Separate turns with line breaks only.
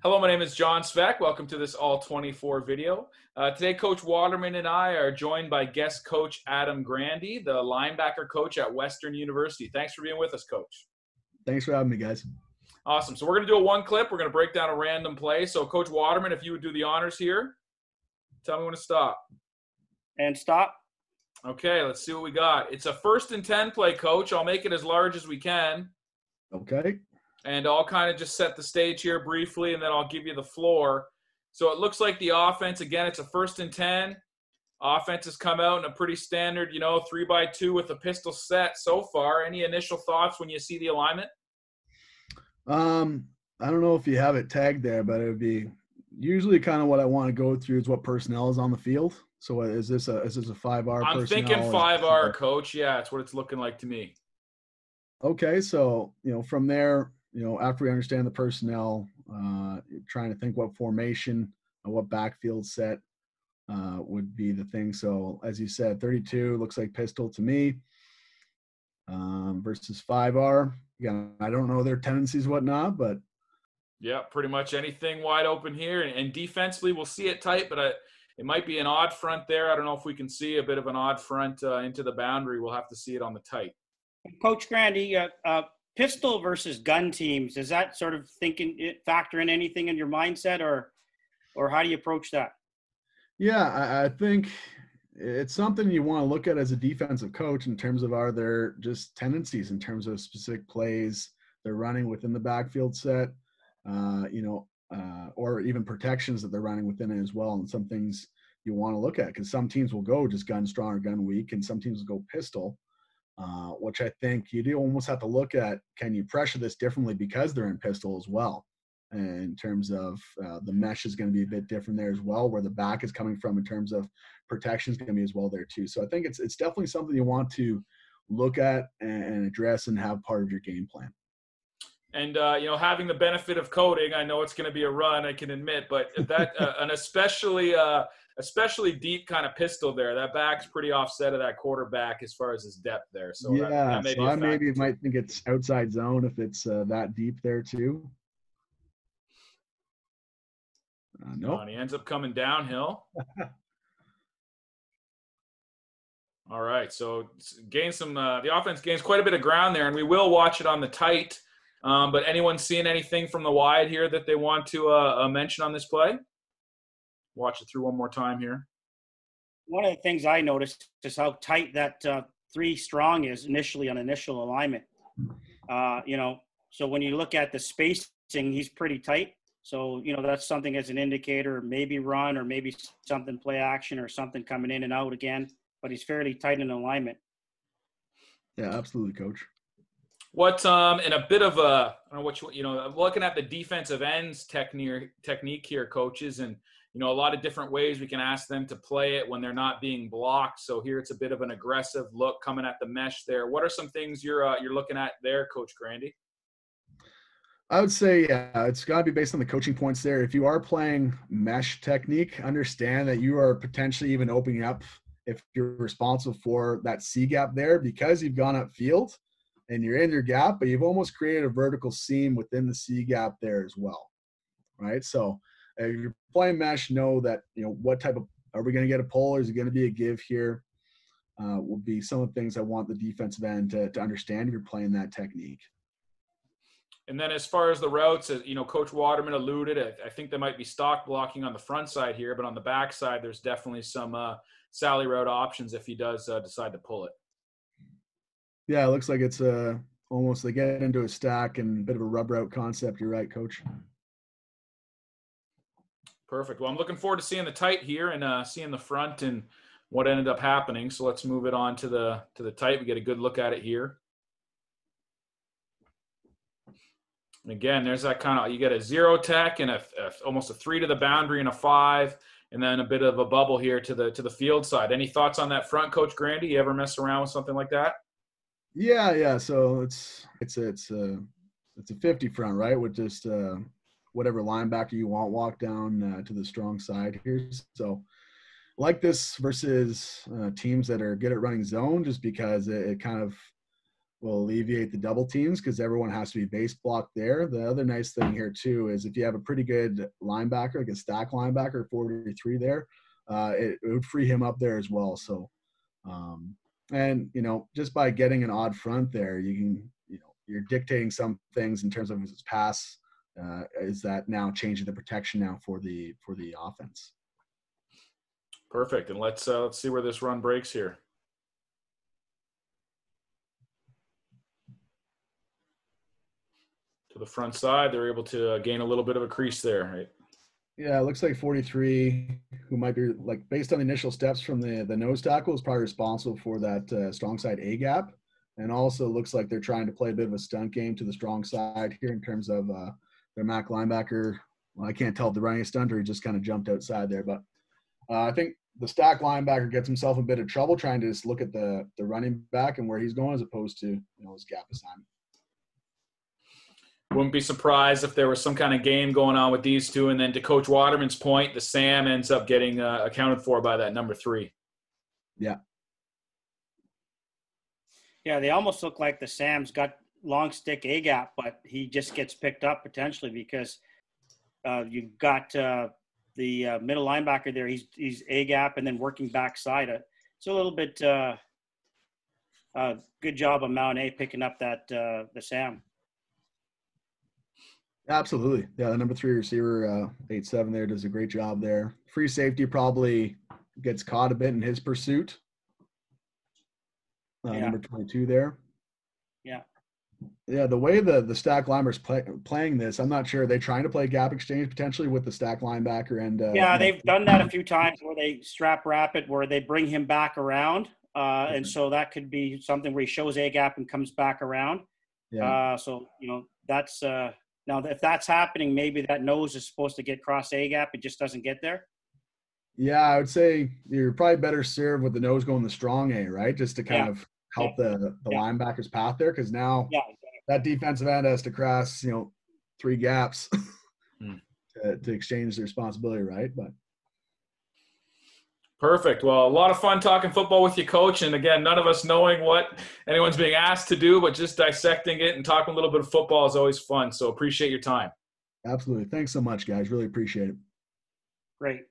Hello, my name is John Sveck. Welcome to this ALL24 video. Today, Coach Waterman and I are joined by guest coach Adam Grandy, the linebacker coach at Western University. Thanks for being with us, Coach.
Thanks for having me, guys.
Awesome. So we're going to do a one clip. We're going to break down a random play. So, Coach Waterman, if you would do the honors here, tell me when to stop.
And stop.
Okay, let's see what we got. It's a 1st and 10 play, Coach. I'll make it as large as we can.
Okay.
And I'll kind of just set the stage here briefly, and then I'll give you the floor. So it looks like the offense, again, it's a 1st and 10. Offense has come out in a pretty standard, 3-by-2 with a pistol set so far. Any initial thoughts when you see the alignment?
I don't know if you have it tagged there, but it would be usually kind of what I want to go through is what personnel is on the field. So is this a 5R?
I'm thinking 5R, Coach. Yeah, it's what it's looking like to me.
Okay, so from there, after we understand the personnel, trying to think what formation and what backfield set would be the thing. So as you said, 32 looks like pistol to me versus 5R. Again, I don't know their tendencies, whatnot, but
yeah, pretty much anything wide open here. And defensively, we'll see it tight, but it might be an odd front there. I don't know if we can see a bit of an odd front into the boundary. We'll have to see it on the tight.
Coach Grandy, pistol versus gun teams, does that sort of factor in anything in your mindset, or how do you approach that?
Yeah, I think it's something you want to look at as a defensive coach in terms of are there just tendencies in terms of specific plays they're running within the backfield set, or even protections that they're running within it as well. And some things you want to look at because some teams will go just gun strong or gun weak, and some teams will go pistol. Which I think you do almost have to look at, can you pressure this differently because they're in pistol as well? And in terms of the mesh is going to be a bit different there as well, where the back is coming from in terms of protection is going to be as well there too. So I think it's definitely something you want to look at and address and have part of your game plan.
And, having the benefit of coding, I know it's going to be a run, I can admit, but that an especially deep kind of pistol there, that back's pretty offset of that quarterback as far as his depth there. So
yeah,
that may be
I maybe might think it's outside zone if it's that deep there too. Nope.
And he ends up coming downhill. All right, so gain some. The offense gains quite a bit of ground there, and we will watch it on the tight. But anyone seeing anything from the wide here that they want to mention on this play? Watch it through one more time here.
One of the things I noticed is how tight that 3 strong is initially on initial alignment. So when you look at the spacing, he's pretty tight. So, that's something as an indicator, maybe run or maybe something play action or something coming in and out again. But he's fairly tight in alignment. Yeah,
absolutely, Coach.
What and a bit of a, I don't know what I'm looking at the defensive ends technique here, coaches, and a lot of different ways we can ask them to play it when they're not being blocked. So here it's a bit of an aggressive look coming at the mesh there. What are some things you're looking at there, Coach Grandy?
I would say, yeah, it's got to be based on the coaching points there. If you are playing mesh technique, understand that you are potentially even opening up if you're responsible for that C gap there because you've gone upfield and you're in your gap, but you've almost created a vertical seam within the C gap there as well, right? So if you're playing mesh, know that, what type of, are we going to get a pull or is it going to be a give here? Will be some of the things I want the defensive end to understand if you're playing that technique.
And then as far as the routes, Coach Waterman alluded, I think there might be stock blocking on the front side here, but on the back side, there's definitely some Sally route options if he does decide to pull it.
Yeah, it looks like it's almost they get into a stack and a bit of a rub route concept. You're right, Coach.
Perfect. Well, I'm looking forward to seeing the tight here and seeing the front and what ended up happening. So let's move it on to the tight. We get a good look at it here. And again, there's that kind of, you get a 0 tech and almost a 3 to the boundary and a 5, and then a bit of a bubble here to the field side. Any thoughts on that front, Coach Grandy? You ever mess around with something like that?
Yeah. So it's a 50 front, right? With just whatever linebacker you want walk down to the strong side here. So like this versus teams that are good at running zone, just because it kind of will alleviate the double teams because everyone has to be base blocked there. The other nice thing here too is if you have a pretty good linebacker, like a stack linebacker, 43 there, it would free him up there as well. So, and just by getting an odd front there, you can, you're dictating some things in terms of his pass. Is that now changing the protection now for the offense?
Perfect. And let's see where this run breaks here. To the front side, they're able to gain a little bit of a crease there, right?
Yeah, it looks like 43, who might be, like, based on the initial steps from the nose tackle, is probably responsible for that strong side A gap. And also looks like they're trying to play a bit of a stunt game to the strong side here in terms of their Mac linebacker. Well, I can't tell if they're running a stunt or he just kind of jumped outside there. But I think the stack linebacker gets himself a bit of trouble trying to just look at the running back and where he's going as opposed to his gap assignment.
Wouldn't be surprised if there was some kind of game going on with these two. And then to Coach Waterman's point, the Sam ends up getting accounted for by that number 3.
Yeah.
Yeah, they almost look like the Sam's got long stick A gap, but he just gets picked up potentially because you've got the middle linebacker there. He's A gap and then working backside. It's a little bit good job of Mount A picking up that the Sam.
Absolutely. Yeah, the number 3 receiver, 8-7 there, does a great job there. Free safety probably gets caught a bit in his pursuit. Number 22 there.
Yeah.
Yeah, the way the stack linebackers playing this, I'm not sure. Are they trying to play gap exchange potentially with the stack linebacker? And
yeah, they've done that a few times where they strap wrap it, where they bring him back around. And so that could be something where he shows A gap and comes back around.
Yeah.
So, that's now if that's happening, maybe that nose is supposed to get cross A gap. It just doesn't get there.
Yeah, I would say you're probably better served with the nose going the strong A, right? Just to kind of help the linebacker's path there. Because now that defensive end has to cross, 3 gaps to exchange the responsibility, right? But
perfect. Well, a lot of fun talking football with you, Coach. And again, none of us knowing what anyone's being asked to do, but just dissecting it and talking a little bit of football is always fun. So appreciate your time.
Absolutely. Thanks so much, guys. Really appreciate it.
Great.